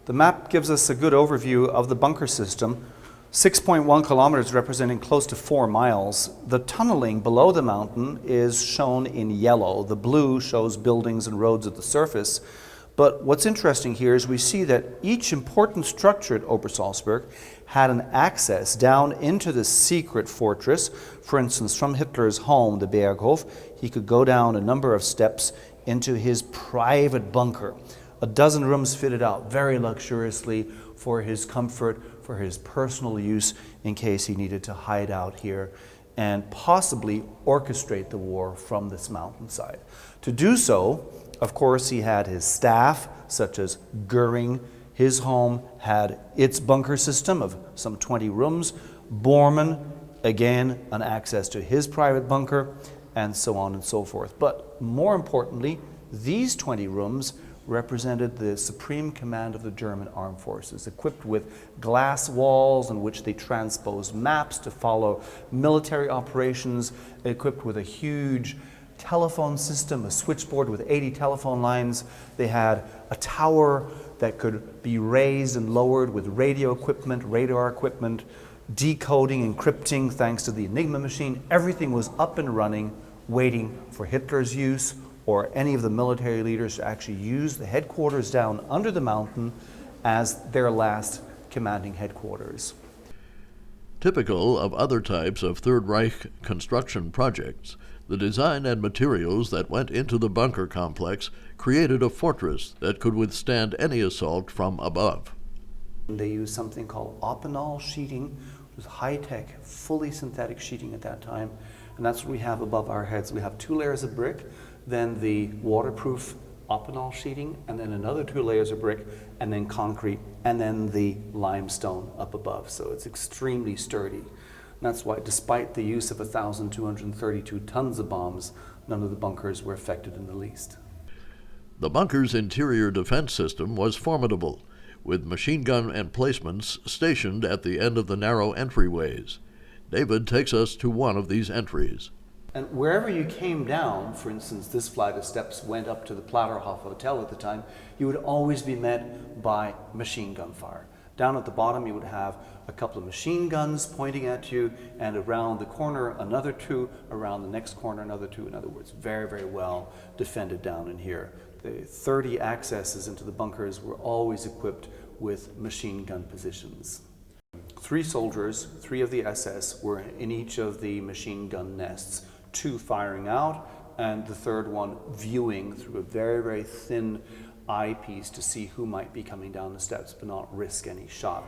The map gives us a good overview of the bunker system. 6.1 kilometers representing close to 4 miles. The tunneling below the mountain is shown in yellow. The blue shows buildings and roads at the surface. But what's interesting here is we see that each important structure at Obersalzberg had an access down into the secret fortress. For instance, from Hitler's home, the Berghof, he could go down a number of steps into his private bunker. A dozen rooms fitted out very luxuriously for his comfort, for his personal use in case he needed to hide out here and possibly orchestrate the war from this mountainside. To do so, of course, he had his staff, such as Goering. His home had its bunker system of some 20 rooms. Bormann, again, an access to his private bunker, and so on and so forth. But more importantly, these 20 rooms represented the supreme command of the German armed forces, equipped with glass walls in which they transposed maps to follow military operations, equipped with a huge telephone system, a switchboard with 80 telephone lines. They had a tower that could be raised and lowered with radio equipment, radar equipment, decoding, encrypting thanks to the Enigma machine. Everything was up and running, waiting for Hitler's use or any of the military leaders to actually use the headquarters down under the mountain as their last commanding headquarters. Typical of other types of Third Reich construction projects, the design and materials that went into the bunker complex created a fortress that could withstand any assault from above. They used something called Oppenal sheeting. It was high-tech, fully synthetic sheeting at that time, and that's what we have above our heads. We have 2 layers of brick, then the waterproof Oppenal sheeting, and then another 2 layers of brick, and then concrete, and then the limestone up above. So it's extremely sturdy. And that's why, despite the use of 1,232 tons of bombs, none of the bunkers were affected in the least. The bunker's interior defense system was formidable, with machine gun emplacements stationed at the end of the narrow entryways. David takes us to one of these entries. And wherever you came down, for instance, this flight of steps went up to the Platterhof Hotel at the time, you would always be met by machine gun fire. Down at the bottom, you would have a couple of machine guns pointing at you, and around the corner, another 2, around the next corner, another 2. In other words, very, very well defended down in here. The 30 accesses into the bunkers were always equipped with machine gun positions. 3 soldiers, 3 of the SS, were in each of the machine gun nests, 2 firing out, and the 3rd one viewing through a very, very thin eyepiece to see who might be coming down the steps but not risk any shot.